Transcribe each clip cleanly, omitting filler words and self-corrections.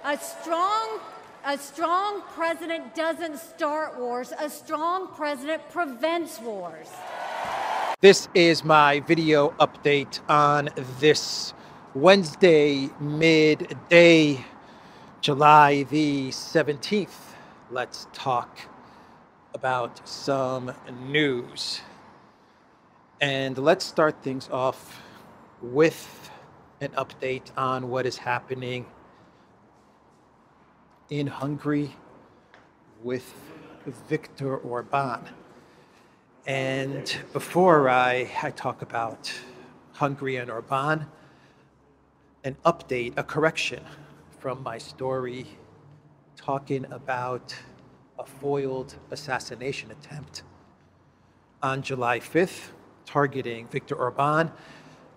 A strong president doesn't start wars. A strong president prevents wars. This is my video update on this Wednesday, midday, July the 17th. Let's talk about some news. And let's start things off with an update on what is happening in Hungary with Viktor Orban. And before I talk about Hungary and Orban, an update, a correction from my story talking about a foiled assassination attempt on July 5th targeting Viktor Orban.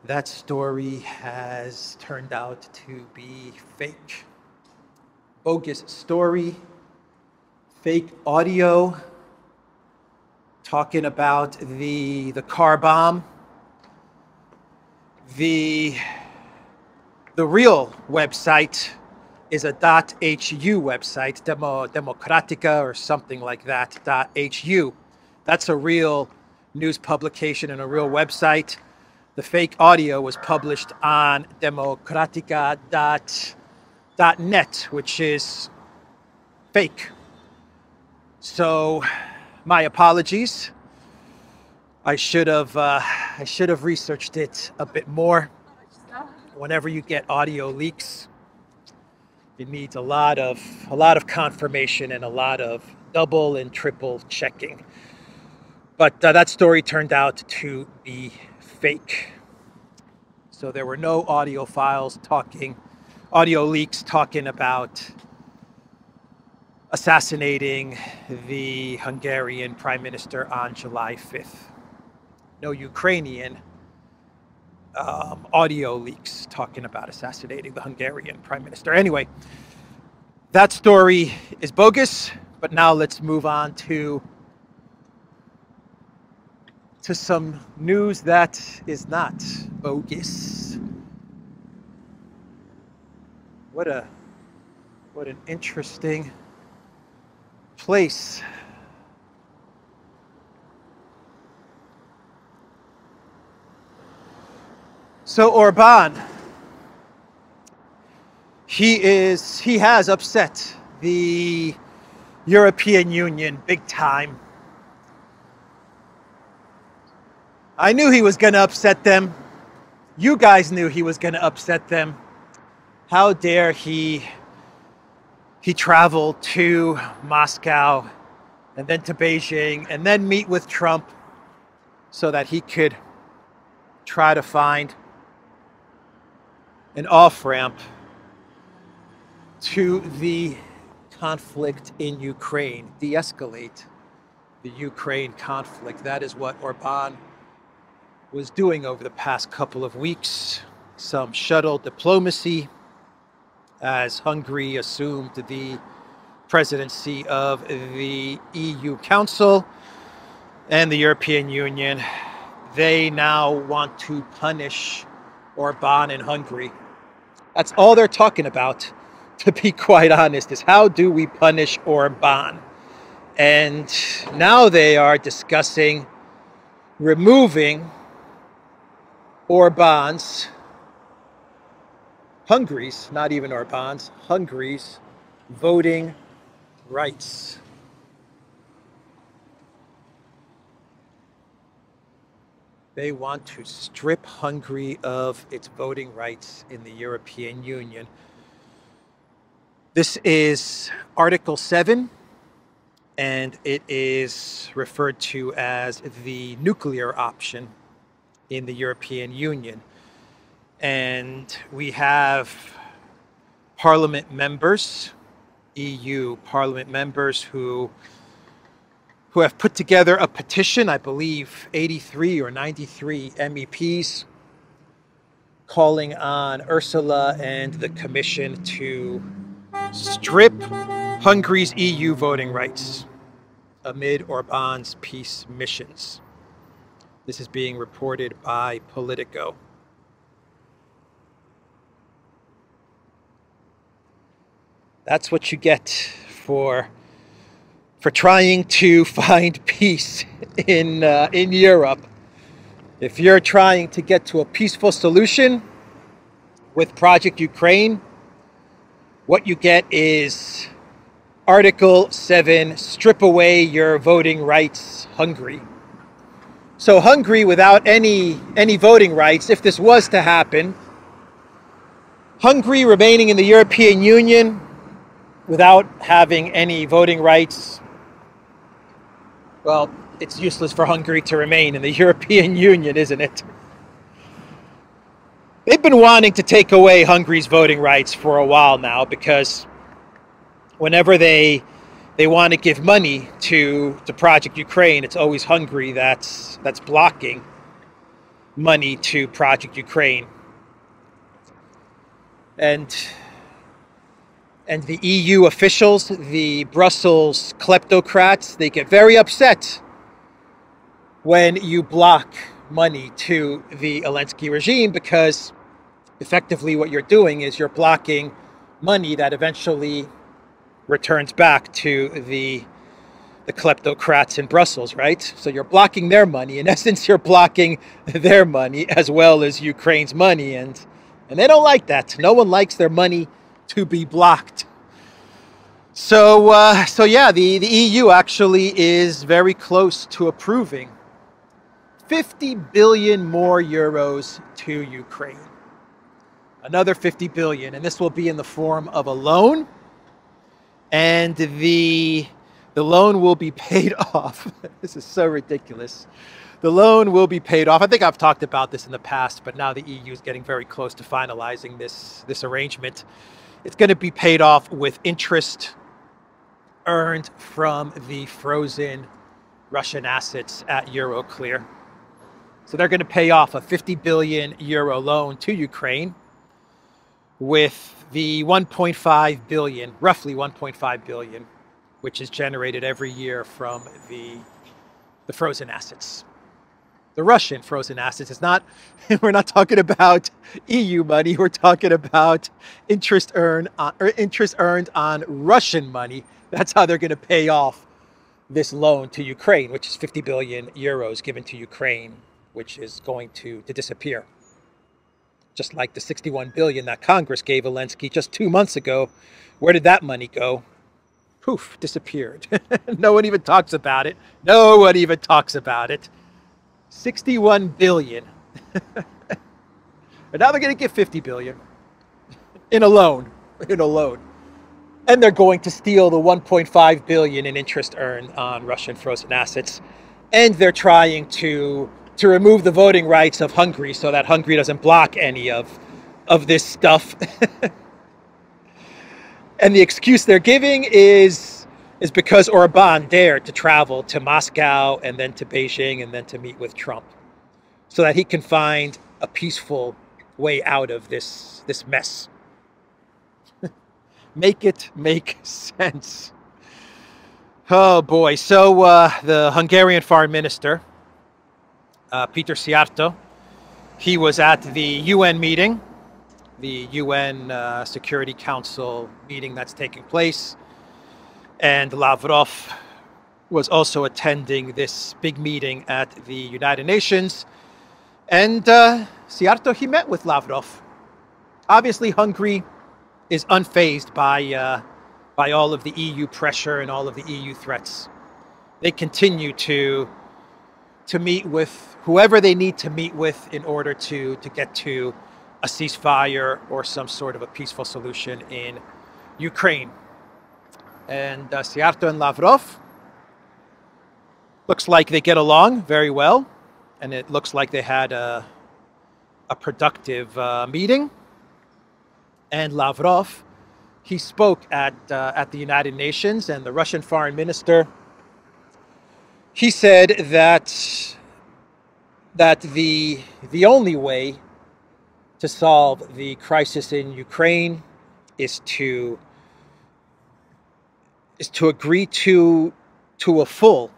That story has turned out to be fake. Bogus story, fake audio, talking about the car bomb. The real website is a .hu website, Democratica or something like that, .hu. That's a real news publication and a real website. The fake audio was published on democratica.net, which is fake. So my apologies. I should have researched it a bit more. Whenever you get audio leaks, it needs a lot of confirmation and a lot of double and triple checking. But that story turned out to be fake. So there were no audio leaks talking about assassinating the Hungarian Prime Minister on July 5th. No Ukrainian audio leaks talking about assassinating the Hungarian Prime Minister. Anyway, that story is bogus, but now let's move on to some news that is not bogus. What an interesting place. So Orban, he has upset the European Union big time. I knew he was going to upset them. You guys knew he was going to upset them. How dare he travel to Moscow and then to Beijing and then meet with Trump so that he could try to find an off-ramp to the conflict in Ukraine, de-escalate the Ukraine conflict. That is what Orban was doing over the past couple of weeks. Some shuttle diplomacy as Hungary assumed the presidency of the EU Council and the European Union. They now want to punish Orban in Hungary. That's all they're talking about, to be quite honest, is how do we punish Orban? And now they are discussing removing Hungary's, not even Orban's, Hungary's voting rights. They want to strip Hungary of its voting rights in the European Union. This is Article 7, and it is referred to as the nuclear option in the European Union. And we have parliament members, EU parliament members who have put together a petition, I believe 83 or 93 MEPs, calling on Ursula and the Commission to strip Hungary's EU voting rights amid Orban's peace missions. This is being reported by Politico. That's what you get for trying to find peace in Europe. If you're trying to get to a peaceful solution with Project Ukraine, what you get is Article 7, strip away your voting rights, Hungary. So Hungary, without any voting rights, if this was to happen, Hungary remaining in the European Union without having any voting rights, well, it's useless for Hungary to remain in the European Union, isn't it? They've been wanting to take away Hungary's voting rights for a while now, because whenever they want to give money to Project Ukraine, it's always Hungary that's blocking money to Project Ukraine. And the EU officials, the Brussels kleptocrats, they get very upset when you block money to the Zelensky regime, because effectively what you're doing is you're blocking money that eventually returns back to the kleptocrats in Brussels, right? So you're blocking their money. In essence, you're blocking their money as well as Ukraine's money, and they don't like that. No one likes their money to be blocked. So yeah, the EU actually is very close to approving 50 billion more euros to Ukraine. Another 50 billion, and this will be in the form of a loan, and the loan will be paid off. This is so ridiculous. The loan will be paid off. I think I've talked about this in the past, but now the EU is getting very close to finalizing this arrangement. It's going to be paid off with interest earned from the frozen Russian assets at Euroclear. So they're going to pay off a 50 billion euro loan to Ukraine with the 1.5 billion, roughly 1.5 billion, which is generated every year from the frozen assets. The Russian frozen assets. It's not, we're not talking about EU money. We're talking about interest earned on Russian money. That's how they're going to pay off this loan to Ukraine, which is 50 billion euros given to Ukraine, which is going to disappear. Just like the 61 billion that Congress gave Zelensky just 2 months ago. Where did that money go? Poof, disappeared. No one even talks about it. No one even talks about it. 61 billion. And now they're going to give 50 billion in a loan. And they're going to steal the 1.5 billion in interest earned on Russian frozen assets. And they're trying to remove the voting rights of Hungary so that Hungary doesn't block any of this stuff. And the excuse they're giving is because Orban dared to travel to Moscow and then to Beijing and then to meet with Trump so that he can find a peaceful way out of this mess. Make it make sense. Oh boy. So the Hungarian foreign minister, Peter Szijjártó, he was at the UN meeting, the UN Security Council meeting that's taking place. And Lavrov was also attending this big meeting at the United Nations. And Szijjártó, he met with Lavrov. Obviously, Hungary is unfazed by all of the EU pressure and all of the EU threats. They continue to meet with whoever they need to meet with in order to get to a ceasefire or some sort of a peaceful solution in Ukraine. And Szijjártó and Lavrov, looks like they get along very well, and it looks like they had a productive meeting. And Lavrov, he spoke at the United Nations, and the Russian foreign minister, he said that the only way to solve the crisis in Ukraine is to agree to a full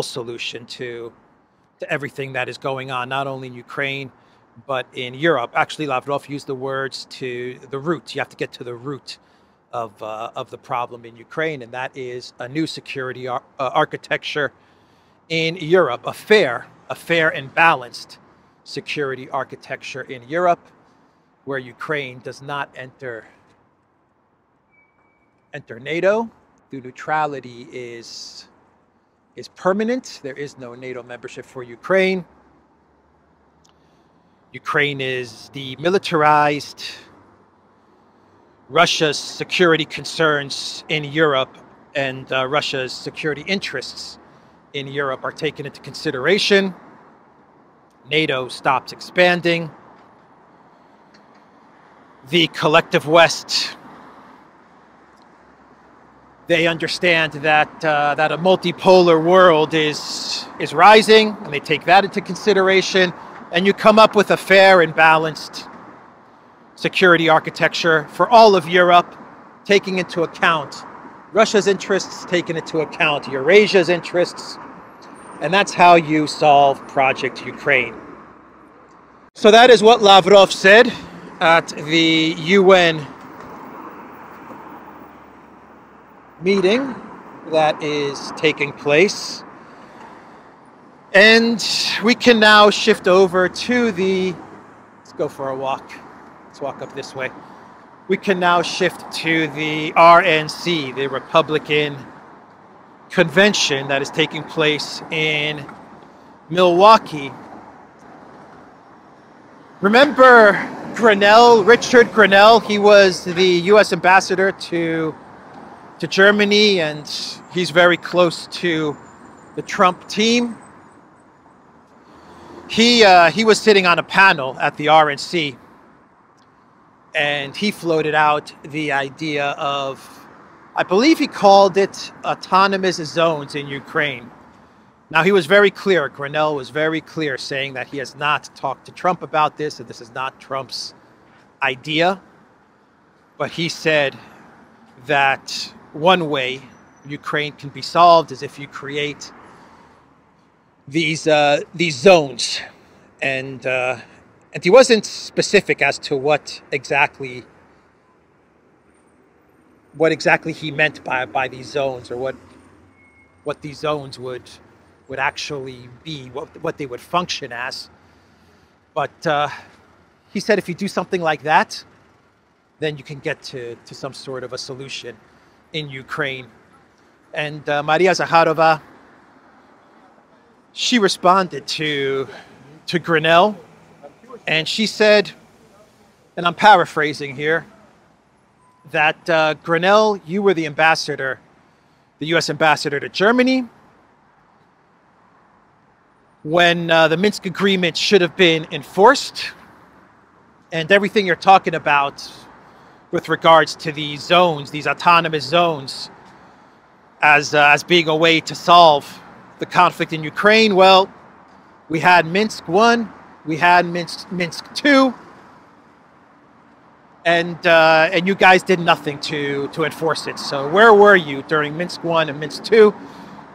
solution to everything that is going on, not only in Ukraine, but in Europe. Actually, Lavrov used the words to the root. You have to get to the root of the problem in Ukraine, and that is a new security architecture in Europe, a fair and balanced security architecture in Europe, where Ukraine does not enter NATO. The neutrality is permanent. There is no NATO membership for Ukraine. Ukraine is demilitarized. Russia's security concerns in Europe and Russia's security interests in Europe are taken into consideration. NATO stops expanding. The collective West, they understand that that a multipolar world is rising, and they take that into consideration. And you come up with a fair and balanced security architecture for all of Europe, taking into account Russia's interests, taking into account Eurasia's interests, and that's how you solve Project Ukraine. So that is what Lavrov said at the UN meeting that is taking place. And we can now shift over to let's go for a walk. Let's walk up this way. We can now shift to the RNC, the Republican convention that is taking place in Milwaukee. Remember Grenell, Richard Grenell? He was the U.S. ambassador to Germany, and he's very close to the Trump team. He was sitting on a panel at the RNC, and he floated out the idea of, I believe he called it autonomous zones in Ukraine. Now, he was very clear, Grenell was very clear, saying that he has not talked to Trump about this, and this is not Trump's idea. But he said that one way Ukraine can be solved is if you create these zones, and he wasn't specific as to what exactly he meant by these zones, or what these zones would actually be, what they would function as. But he said if you do something like that, then you can get to some sort of a solution in Ukraine. And Maria Zakharova, she responded to Grenell, and she said, and I'm paraphrasing here, that Grenell, you were the ambassador, the U.S. ambassador to Germany, when the Minsk agreement should have been enforced, and everything you're talking about with regards to these zones, these autonomous zones, as being a way to solve the conflict in Ukraine. Well, we had Minsk 1, we had Minsk 2, and you guys did nothing to enforce it. So where were you during Minsk 1 and Minsk 2,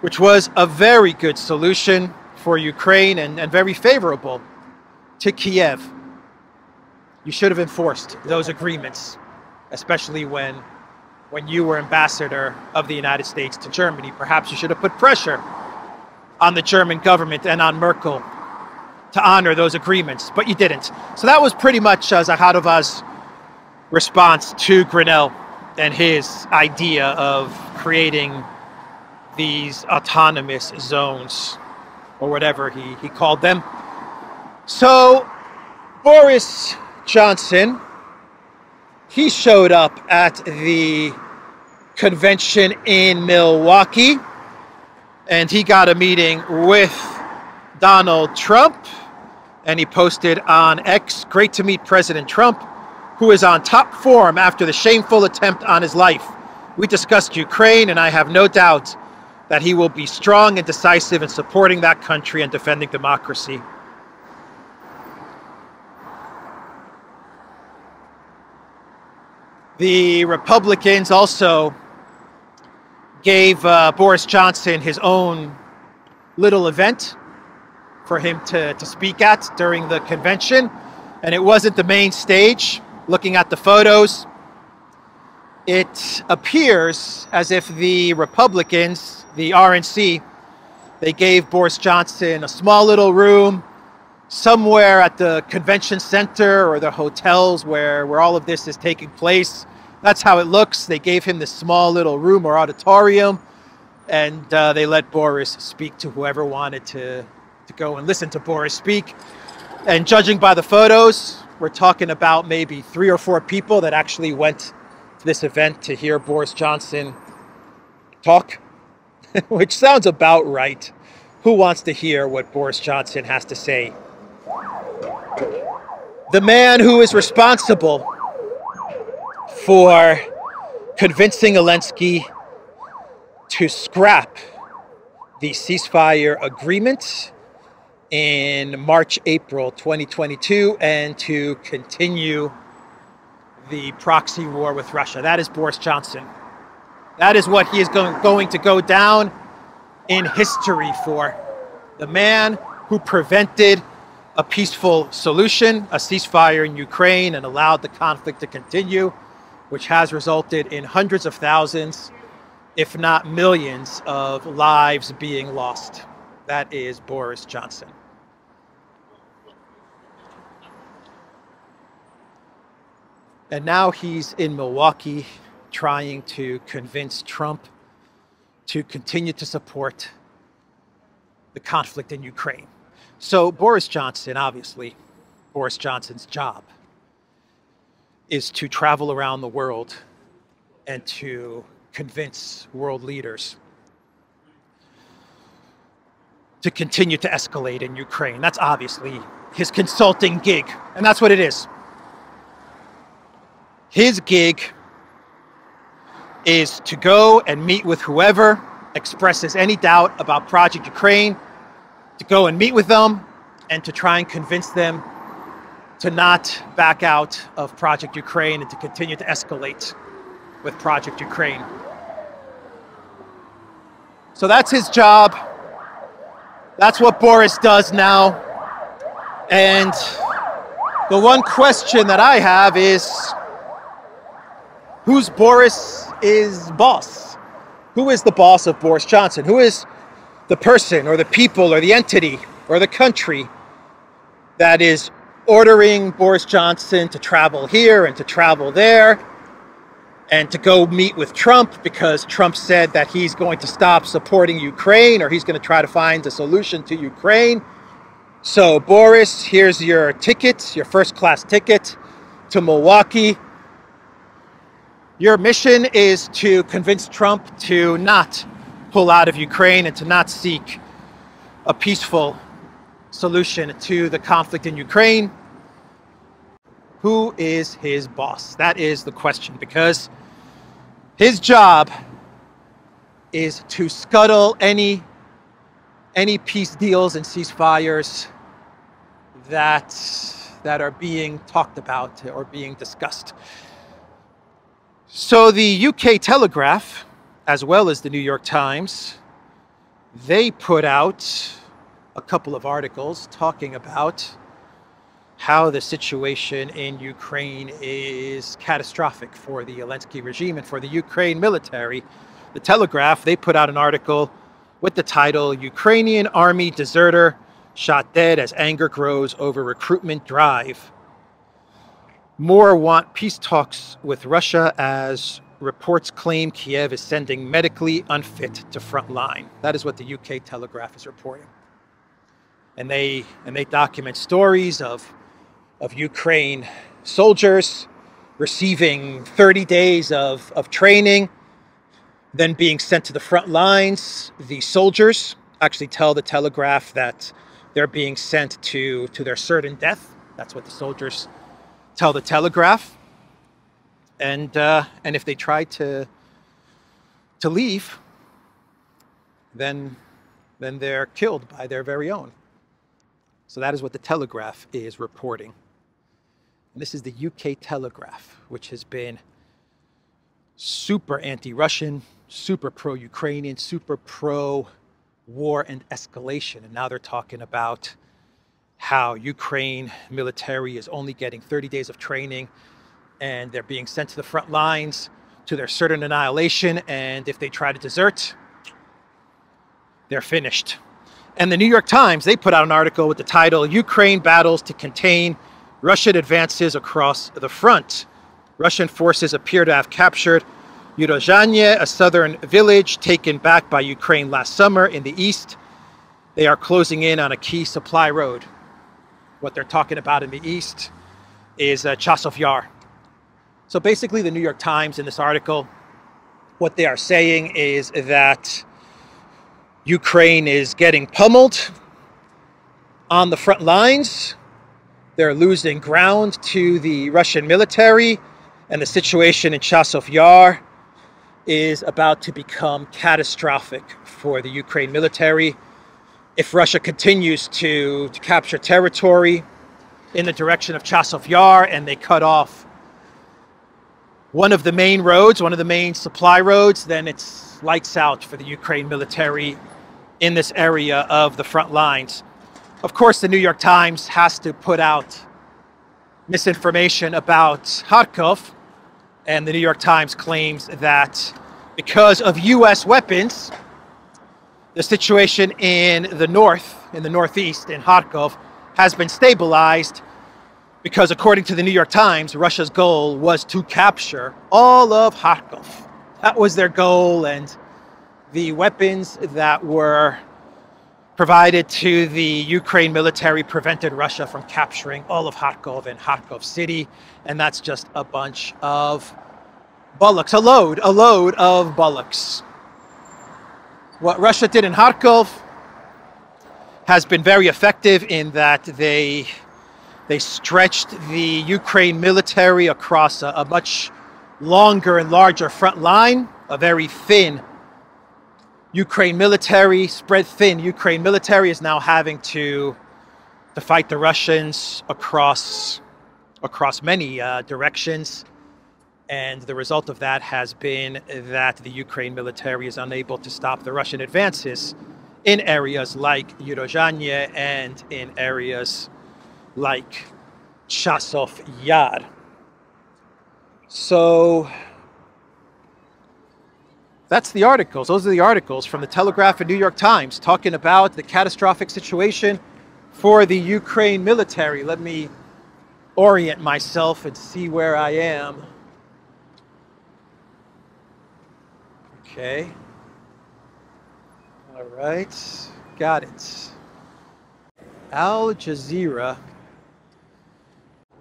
which was a very good solution for Ukraine and very favorable to Kiev? You should have enforced those agreements, especially when you were ambassador of the United States to Germany. Perhaps you should have put pressure on the German government and on Merkel to honor those agreements, but you didn't. So that was pretty much Zakharova's response to Grenell and his idea of creating these autonomous zones, or whatever he called them. So Boris Johnson, he showed up at the convention in Milwaukee, and he got a meeting with Donald Trump, and he posted on X, "Great to meet President Trump, who is on top form after the shameful attempt on his life. We discussed Ukraine, and I have no doubt that he will be strong and decisive in supporting that country and defending democracy." The Republicans also gave Boris Johnson his own little event for him to speak at during the convention. And it wasn't the main stage. Looking at the photos, It appears as if the Republicans, the RNC, they gave Boris Johnson a small little room somewhere at the convention center or the hotels where all of this is taking place. That's how it looks. They gave him this small little room or auditorium, and they let Boris speak to whoever wanted to go and listen to Boris speak. And judging by the photos, we're talking about maybe 3 or 4 people that actually went to this event to hear Boris Johnson talk, which sounds about right. Who wants to hear what Boris Johnson has to say? The man who is responsible for convincing Zelensky to scrap the ceasefire agreement in March, April 2022 and to continue the proxy war with Russia. That is Boris Johnson. That is what he is going to go down in history for. The man who prevented a peaceful solution, a ceasefire in Ukraine, and allowed the conflict to continue, which has resulted in hundreds of thousands, if not millions, of lives being lost. That is Boris Johnson. And now he's in Milwaukee trying to convince Trump to continue to support the conflict in Ukraine. So Boris Johnson, obviously, Boris Johnson's job is to travel around the world and to convince world leaders to continue to escalate in Ukraine. That's obviously his consulting gig, and that's what it is. His gig is to go and meet with whoever expresses any doubt about Project Ukraine, to go and meet with them and to try and convince them to not back out of Project Ukraine and to continue to escalate with Project Ukraine. So that's his job. That's what Boris does now. And the one question that I have is, who's Boris is boss? Who is the boss of Boris Johnson? Who is the person or the people or the entity or the country that is ordering Boris Johnson to travel here and to travel there and to go meet with Trump because Trump said that he's going to stop supporting Ukraine or he's going to try to find a solution to Ukraine? So Boris, here's your ticket, your first-class ticket to Milwaukee. Your mission is to convince Trump to not pull out of Ukraine and to not seek a peaceful solution to the conflict in Ukraine. Who is his boss? That is the question, because his job is to scuttle any peace deals and ceasefires that are being talked about or being discussed. So the UK Telegraph, as well as the New York Times, they put out a couple of articles talking about how the situation in Ukraine is catastrophic for the Zelensky regime and for the Ukraine military. The Telegraph, they put out an article with the title, "Ukrainian Army Deserter Shot Dead as Anger Grows Over Recruitment Drive. More Want Peace Talks with Russia as Reports Claim Kiev is Sending Medically Unfit to Frontline." That is what the UK Telegraph is reporting. And they document stories of Ukraine soldiers receiving 30 days of training, then being sent to the front lines. The soldiers actually tell the Telegraph that they're being sent to their certain death. That's what the soldiers tell the Telegraph. And if they try to leave, then they're killed by their very own. So that is what the Telegraph is reporting. And this is the UK Telegraph, which has been super anti-Russian, super pro-Ukrainian, super pro-war and escalation. And now they're talking about how Ukraine military is only getting 30 days of training and they're being sent to the front lines to their certain annihilation, and if they try to desert, they're finished. And the New York Times, they put out an article with the title, Ukraine battles to contain Russian advances across the front. Russian forces appear to have captured Urozhanye, a southern village taken back by Ukraine last summer in the east. They are closing in on a key supply road. What they're talking about in the east is Chasov Yar. So basically the New York Times in this article, what they are saying is that Ukraine is getting pummeled on the front lines. They're losing ground to the Russian military, and the situation in Chasov Yar is about to become catastrophic for the Ukraine military. If Russia continues to capture territory in the direction of Chasov Yar and they cut off one of the main roads, one of the main supply roads, then it's lights out for the Ukraine military in this area of the front lines. Of course, the New York Times has to put out misinformation about Kharkov, and the New York Times claims that because of US weapons, the situation in the northeast, in Kharkov, has been stabilized because, according to the New York Times, Russia's goal was to capture all of Kharkov. That was their goal, and the weapons that were provided to the Ukraine military prevented Russia from capturing all of Kharkov and Kharkov city, and that's just a bunch of bullocks, a load of bullocks. What Russia did in Kharkov has been very effective in that they stretched the Ukraine military across a much longer and larger front line, a very thin Ukraine military, spread thin Ukraine military is now having to fight the Russians across many directions. And the result of that has been that the Ukraine military is unable to stop the Russian advances in areas like Urozhanye and in areas like Chasov Yar. So that's the articles. Those are the articles from the Telegraph and New York Times talking about the catastrophic situation for the Ukraine military. Let me orient myself and see where I am. Okay. All right. Got it. Al Jazeera,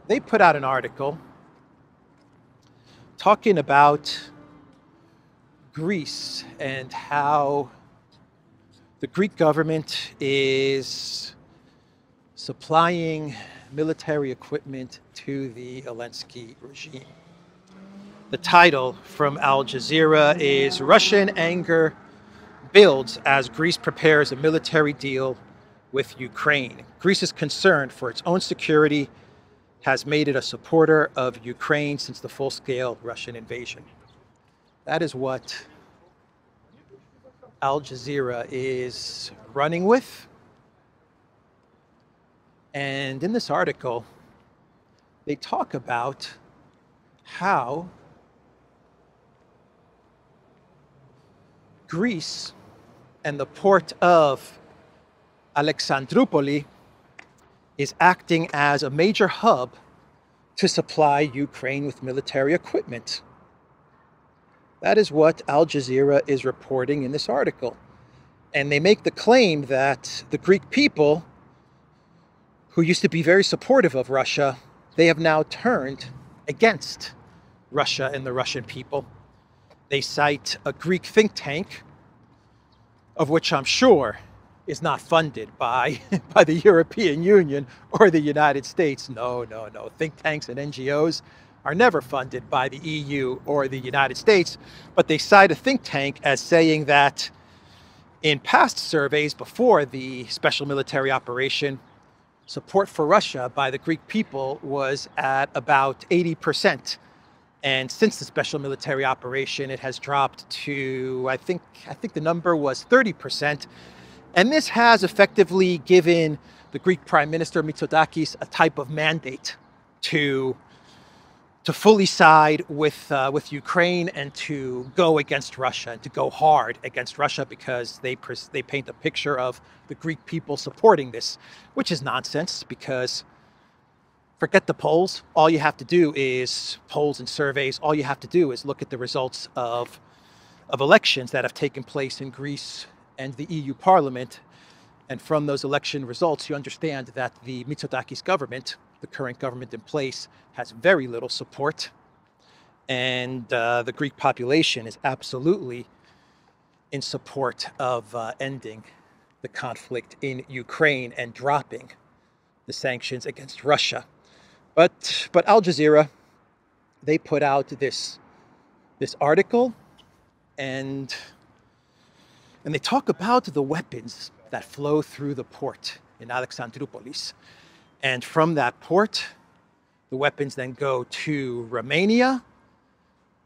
they put out an article talking about Greece and how the Greek government is supplying military equipment to the Zelensky regime. The title from Al Jazeera is Russian Anger Builds as Greece Prepares a Military Deal with Ukraine. Greece's concern for its own security has made it a supporter of Ukraine since the full-scale Russian invasion. That is what Al Jazeera is running with. And in this article, they talk about how Greece and the port of Alexandroupoli is acting as a major hub to supply Ukraine with military equipment. That is what Al Jazeera is reporting in this article. And they make the claim that the Greek people, who used to be very supportive of Russia, they have now turned against Russia and the Russian people. They cite a Greek think tank, of which I'm sure is not funded by the European Union or the United States. No. Think tanks and NGOs are never funded by the EU or the United States, but they cite a think tank as saying that in past surveys before the special military operation, support for Russia by the Greek people was at about 80%. And since the special military operation, it has dropped to, I think the number was 30%. And this has effectively given the Greek Prime Minister Mitsotakis a type of mandate to to fully side with Ukraine and to go against Russia and to go hard against Russia because they paint a picture of the Greek people supporting this, which is nonsense because forget the polls. All you have to do is polls and surveys. All you have to do is look at the results of elections that have taken place in Greece and the EU Parliament. And from those election results, you understand that the Mitsotakis government, the current government in place, has very little support. And the Greek population is absolutely in support of ending the conflict in Ukraine and dropping the sanctions against Russia. But Al Jazeera, they put out this article and they talk about the weapons that flow through the port in Alexandroupolis. And from that port, the weapons then go to Romania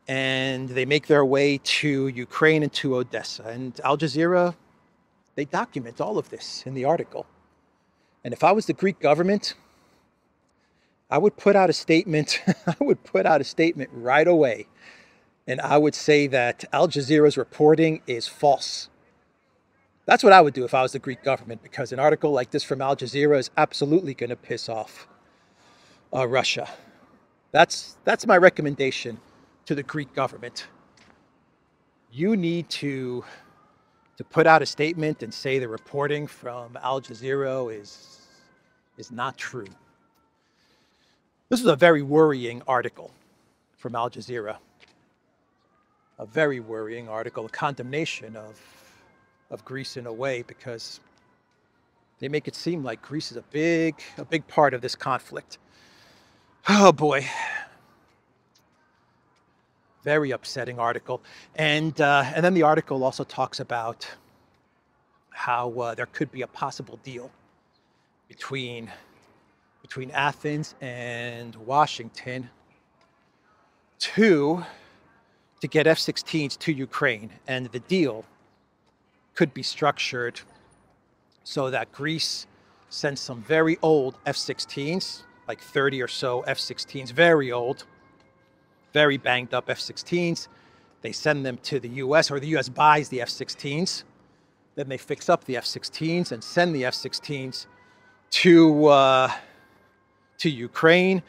and they make their way to Ukraine and to Odessa. And Al Jazeera, they document all of this in the article. And if I was the Greek government, I would put out a statement. I would put out a statement right away. And I would say that Al Jazeera's reporting is false. That's what I would do if I was the Greek government, because an article like this from Al Jazeera is absolutely going to piss off Russia. That's my recommendation to the Greek government. You need to put out a statement and say the reporting from Al Jazeera is not true. This is a very worrying article from Al Jazeera. A very worrying article, a condemnation of Greece in a way, because they make it seem like Greece is a big part of this conflict. Oh boy. Very upsetting article. And then the article also talks about how there could be a possible deal between Athens and Washington to get F-16s to Ukraine. And the deal could be structured so that Greece sends some very old F-16s, like 30 or so F-16s, very old, very banged up F-16s. They send them to the US, or the US buys the F-16s. Then they fix up the F-16s and send the F-16s to Ukraine.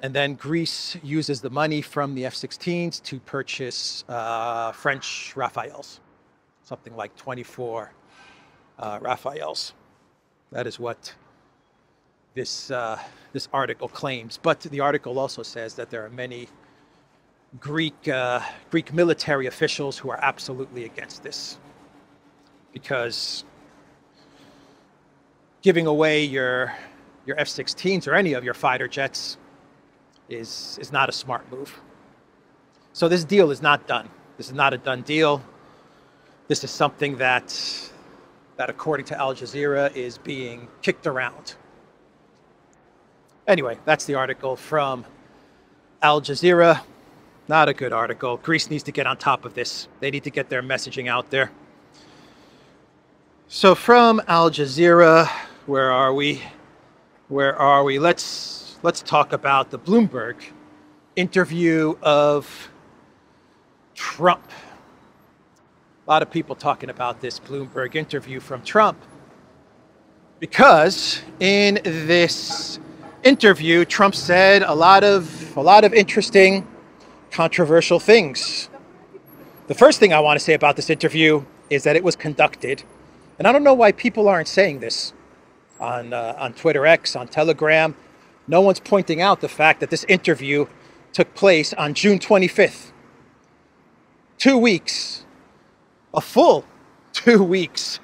And then Greece uses the money from the F-16s to purchase French Rafales, something like 24 Rafales. That is what this article claims. But the article also says that there are many Greek military officials who are absolutely against this, because giving away your F-16s or any of your fighter jets is not a smart move. So this deal is not done. This is not a done deal. This is something that according to Al Jazeera is being kicked around. Anyway, that's the article from Al Jazeera. Not a good article. Greece needs to get on top of this. They need to get their messaging out there. So from Al Jazeera, where are we? Let's talk about the Bloomberg interview of Trump. A lot of people talking about this Bloomberg interview from Trump, because in this interview, Trump said a lot of interesting, controversial things. The first thing I want to say about this interview is that it was conducted, and I don't know why people aren't saying this on Twitter X, on Telegram. No one's pointing out the fact that this interview took place on June 25th. 2 weeks, a full 2 weeks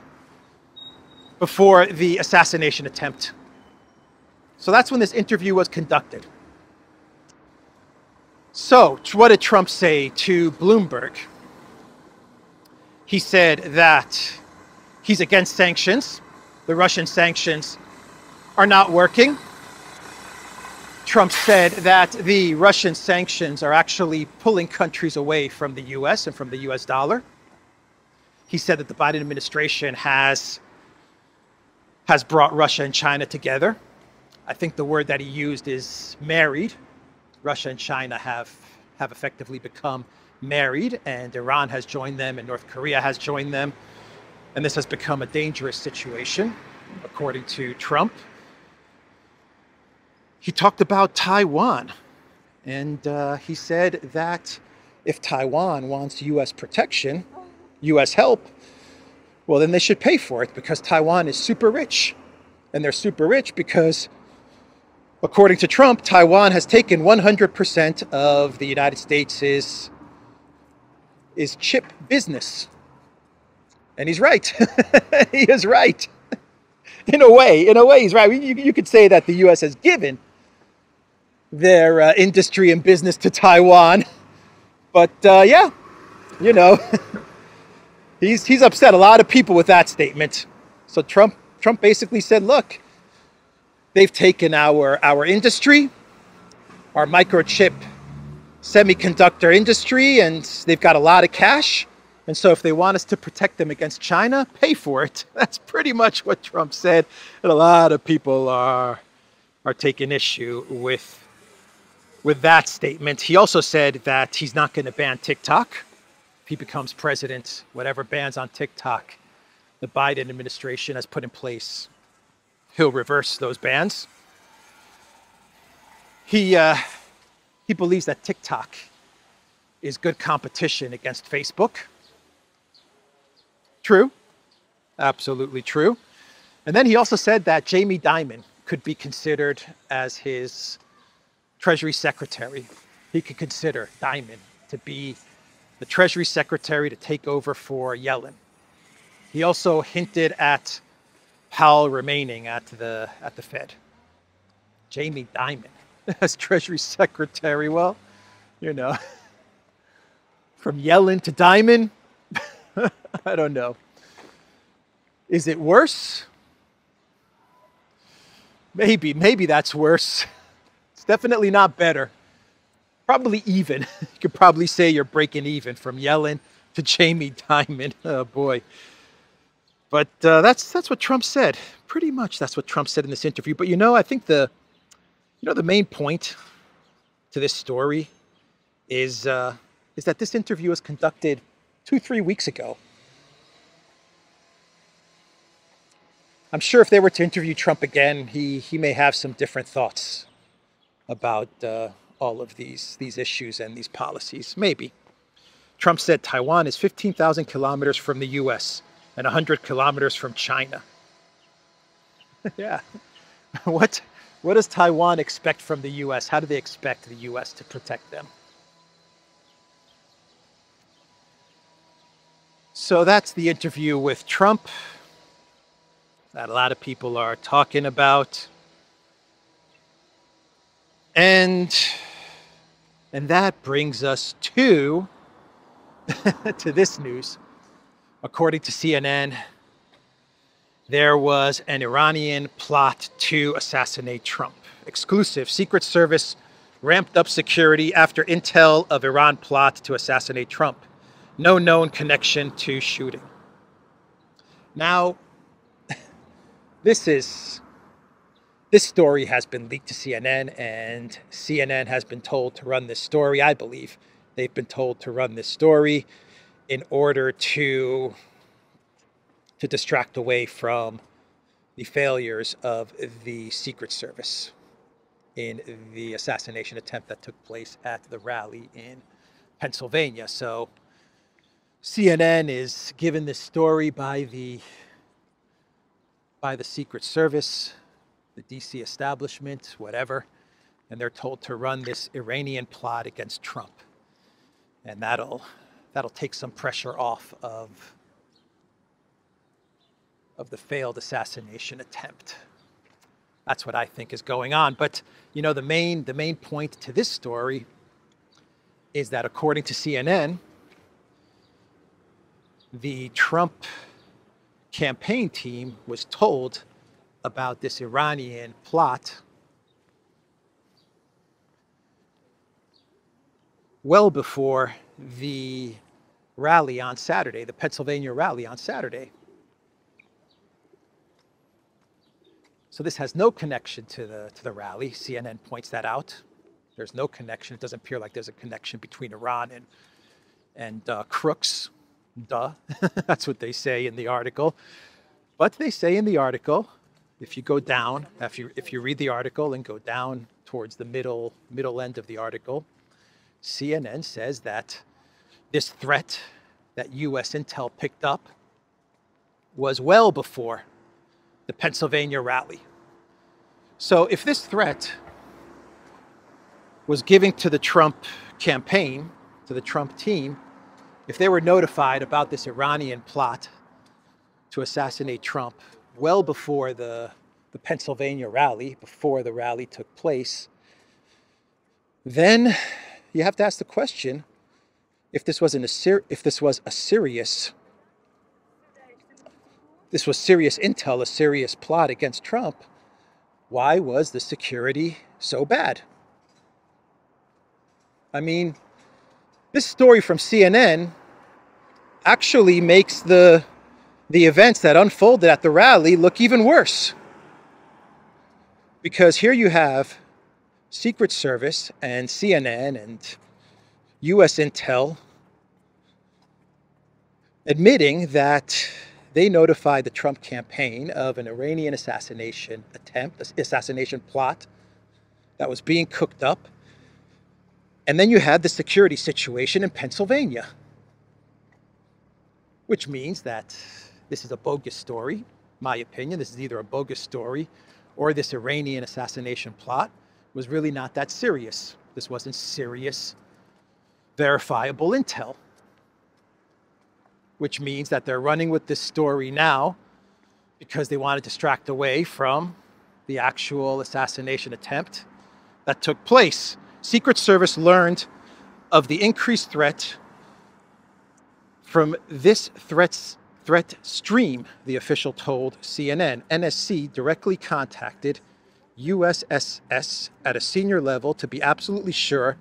before the assassination attempt. So that's when this interview was conducted. So what did Trump say to Bloomberg? He said that he's against sanctions. The Russian sanctions are not working. Trump said that the Russian sanctions are actually pulling countries away from the US and from the US dollar. He said that the Biden administration has brought Russia and China together. I think the word that he used is married Russia and China have effectively become married, and Iran has joined them, and North Korea has joined them. And this has become a dangerous situation, according to Trump. He talked about Taiwan, and he said that if Taiwan wants U.S. protection, U.S. help, well, then they should pay for it, because Taiwan is super rich. And they're super rich because, according to Trump, Taiwan has taken 100% of the United States' chip business. And he's right. He is right. In a way, he's right. You could say that the U.S. has given their industry and business to Taiwan. But yeah, you know, he's upset a lot of people with that statement. So Trump basically said, look, they've taken our industry, our microchip semiconductor industry, and they've got a lot of cash. And so if they want us to protect them against China, pay for it. That's pretty much what Trump said. And a lot of people are taking issue with that statement. He also said that he's not going to ban TikTok. If he becomes president, whatever bans on TikTok the Biden administration has put in place, he'll reverse those bans. He believes that TikTok is good competition against Facebook. True. Absolutely true. And then he also said that Jamie Dimon could be considered as his Treasury Secretary. He could consider Dimon to be the Treasury Secretary to take over for Yellen. He also hinted at Powell remaining at the Fed. Jamie Dimon as Treasury Secretary. Well, you know, from Yellen to Dimon, I don't know. Is it worse? Maybe that's worse. It's definitely not better. Probably even. You could probably say you're breaking even from Yellen to Jamie Dimon. Oh boy. But that's what Trump said. Pretty much that's what Trump said in this interview. But you know, I think the main point to this story is that this interview was conducted 2-3 weeks ago. I'm sure if they were to interview Trump again, he may have some different thoughts about all of these issues and these policies. Maybe. Trump said Taiwan is 15,000 kilometers from the U.S. and 100 kilometers from China. Yeah. What does Taiwan expect from the U.S.? How do they expect the U.S. to protect them? So that's the interview with Trump that a lot of people are talking about. And that brings us to this news. According to CNN, there was an Iranian plot to assassinate Trump. Exclusive. Secret Service ramped up security after intel of Iran plot to assassinate Trump. No known connection to shooting. Now, this story has been leaked to CNN, and CNN has been told to run this story. I believe they've been told to run this story in order to distract away from the failures of the Secret Service in the assassination attempt that took place at the rally in Pennsylvania. So CNN is given this story by the Secret Service, the DC establishment, whatever, and they're told to run this Iranian plot against Trump. And that'll take some pressure off of the failed assassination attempt. That's what I think is going on. But you know, the main point to this story is that according to CNN, the Trump campaign team was told about this Iranian plot well before the rally on Saturday, the Pennsylvania rally on Saturday. So this has no connection to the rally. CNN points that out. There's no connection. It doesn't appear like there's a connection between Iran and crooks. Duh. That's what they say in the article. But they say in the article, if you go down, if you read the article and go down towards the middle end of the article, CNN says that this threat that U.S. intel picked up was well before the Pennsylvania rally. So if this threat was given to the Trump campaign, to the Trump team, if they were notified about this Iranian plot to assassinate Trump well before the Pennsylvania rally, before the rally took place, then you have to ask the question, if this was serious intel, a serious plot against Trump, why was the security so bad? I mean, this story from CNN actually makes the events that unfolded at the rally look even worse. Because here you have Secret Service and CNN and U.S. intel admitting that they notified the Trump campaign of an Iranian assassination plot that was being cooked up. And then you had the security situation in Pennsylvania, which means that this is a bogus story. My opinion, this is either a bogus story or this Iranian assassination plot was really not that serious. This wasn't serious, verifiable intel, which means that they're running with this story now because they want to distract away from the actual assassination attempt that took place. Secret Service learned of the increased threat from this threat stream, the official told CNN. NSC directly contacted USSS at a senior level to be absolutely sure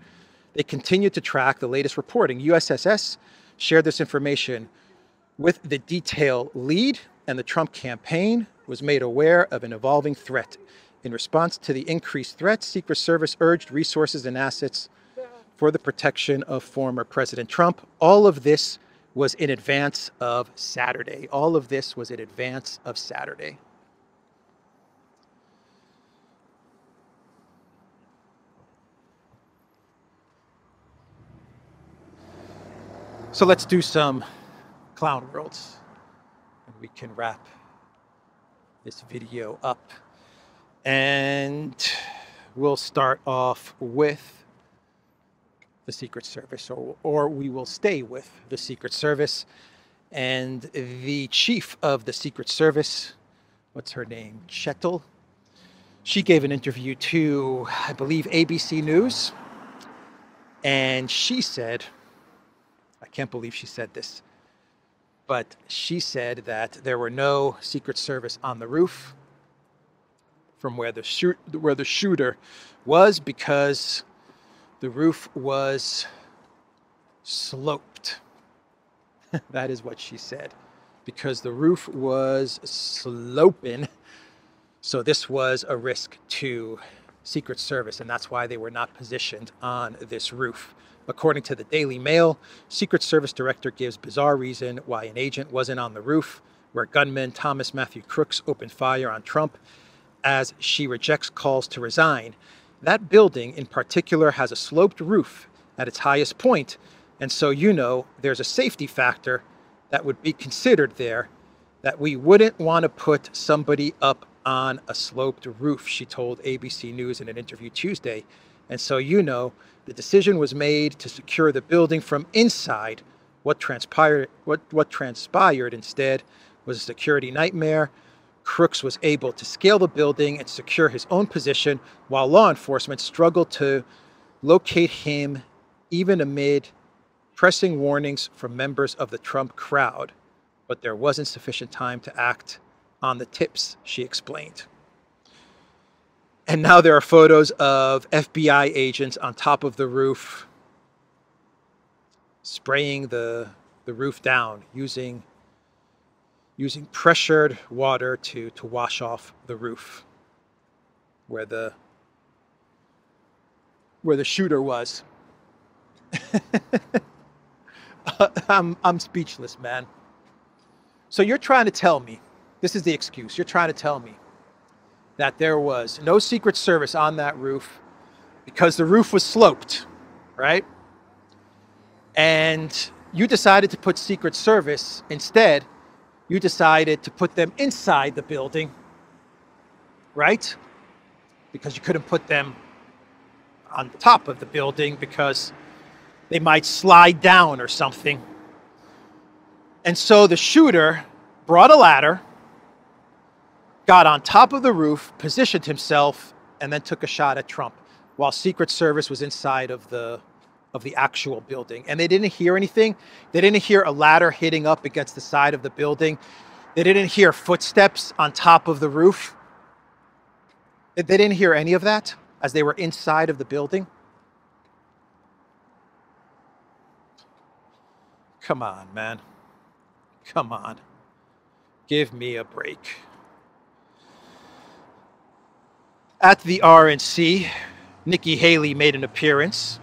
they continued to track the latest reporting. USSS shared this information with the detail lead, and the Trump campaign was made aware of an evolving threat. In response to the increased threat, Secret Service urged resources and assets for the protection of former President Trump. All of this was in advance of Saturday. All of this was in advance of Saturday. So let's do some clown worlds, and we can wrap this video up. And we'll start off with the Secret Service, or we will stay with the Secret Service. And the chief of the Secret Service, what's her name? Chettle. She gave an interview to, I believe, ABC News. And she said, I can't believe she said this, but she said that there were no Secret Service on the roof from where the shooter was because the roof was sloped. That is what she said, because the roof was sloping. So this was a risk to Secret Service, and that's why they were not positioned on this roof. According to the Daily Mail, Secret Service director gives bizarre reason why an agent wasn't on the roof where gunman Thomas Matthew Crooks opened fire on Trump as she rejects calls to resign. That building in particular has a sloped roof at its highest point, and so there's a safety factor that would be considered there, that we wouldn't want to put somebody up on a sloped roof, she told ABC News in an interview Tuesday. And so the decision was made to secure the building from inside. What transpired instead was a security nightmare. Crooks was able to scale the building and secure his own position while law enforcement struggled to locate him even amid pressing warnings from members of the Trump crowd. But there wasn't sufficient time to act on the tips, she explained. And now there are photos of FBI agents on top of the roof spraying the roof down using pressured water to wash off the roof where the where the shooter was. I'm speechless, man. So you're trying to tell me, this is the excuse, you're trying to tell me that there was no Secret Service on that roof because the roof was sloped, right? And you decided to put Secret Service instead. You decided to put them inside the building, right? Because you couldn't put them on top of the building because they might slide down or something. And so the shooter brought a ladder, got on top of the roof, positioned himself, and then took a shot at Trump while Secret Service was inside of the actual building. And they didn't hear anything. They didn't hear a ladder hitting up against the side of the building. They didn't hear footsteps on top of the roof. They didn't hear any of that as they were inside of the building. Come on, man. Come on. Give me a break. At the RNC, Nikki Haley made an appearance.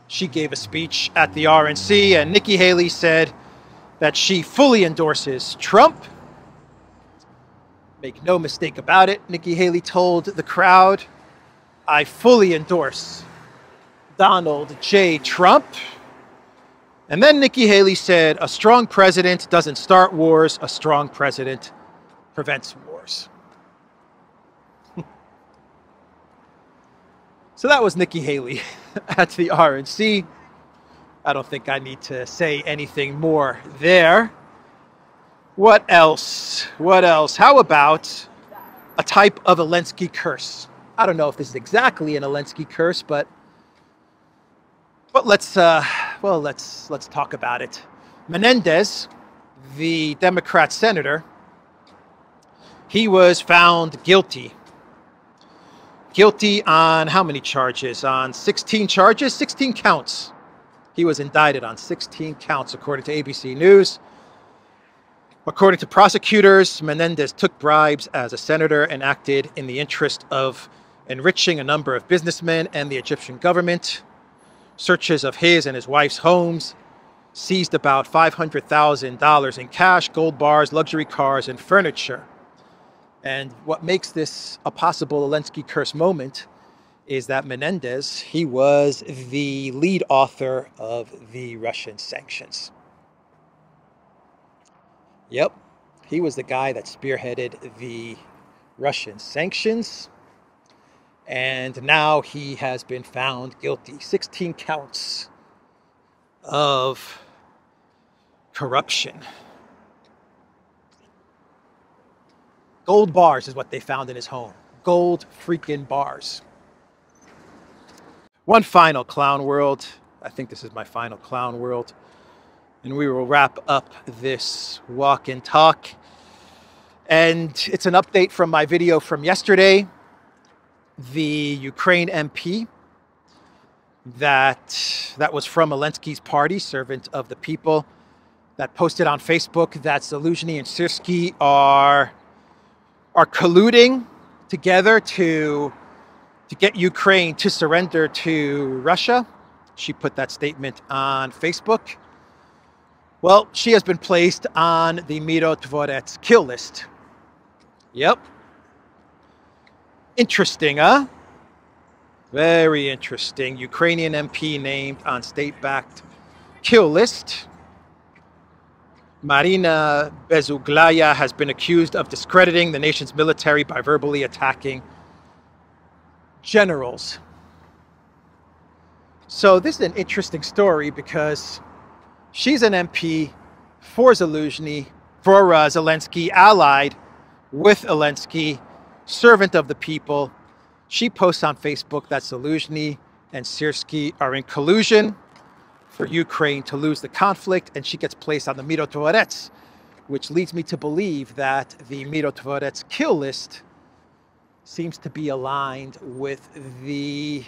She gave a speech at the RNC, and Nikki Haley said that she fully endorses Trump. Make no mistake about it, Nikki Haley told the crowd, I fully endorse Donald J. Trump. And then Nikki Haley said, a strong president doesn't start wars, a strong president prevents wars. So that was Nikki Haley at the RNC. I don't think I need to say anything more there. What else? What else? How about a type of Zelensky curse? I don't know if this is exactly an Zelensky curse, but let's talk about it. Menendez, the Democrat senator, he was found guilty. Guilty on how many charges? On 16 charges, 16 counts. He was indicted on 16 counts, according to ABC News. According to prosecutors, Menendez took bribes as a senator and acted in the interest of enriching a number of businessmen and the Egyptian government. Searches of his and his wife's homes seized about $500,000 in cash, gold bars, luxury cars, and furniture. And what makes this a possible Zelensky curse moment is that Menendez, he was the lead author of the Russian sanctions. Yep, he was the guy that spearheaded the Russian sanctions. And now he has been found guilty. 16 counts of corruption. Gold bars is what they found in his home. Gold freaking bars. One final clown world. I think this is my final clown world. And we will wrap up this walk and talk. And it's an update from my video from yesterday. The Ukraine MP that was from Zelensky's party, Servant of the People, that posted on Facebook that Zaluzhny and Syrskyi are colluding together to get Ukraine to surrender to Russia. She put that statement on Facebook. Well, she has been placed on the Mirotvorets kill list. Yep. Interesting, huh? Very interesting. Ukrainian MP named on state-backed kill list. Marina Bezuglaya has been accused of discrediting the nation's military by verbally attacking generals. So this is an interesting story because she's an MP for Zaluzhny, for Zelensky, allied with Zelensky, servant of the people. She posts on Facebook that Zaluzhny and Syrskyi are in collusion for Ukraine to lose the conflict, and she gets placed on the Mirotvorets, which leads me to believe that the Mirotvorets kill list seems to be aligned with the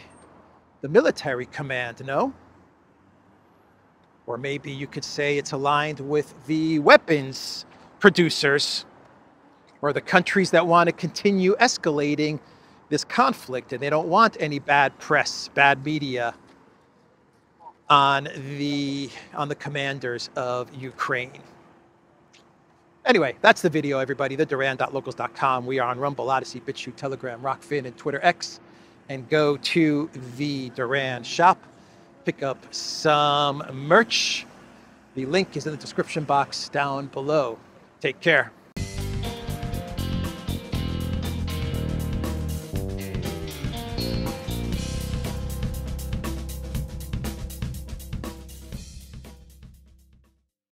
military command, no? Or maybe you could say it's aligned with the weapons producers or the countries that want to continue escalating this conflict, and they don't want any bad press, bad media on the commanders of Ukraine. Anyway, that's the video, everybody. The Duran.locals.com. We are on Rumble, ODYSEE, BitChute, Telegram, Rockfin, and Twitter X. And go to the Duran shop. Pick up some merch. The link is in the description box down below. Take care.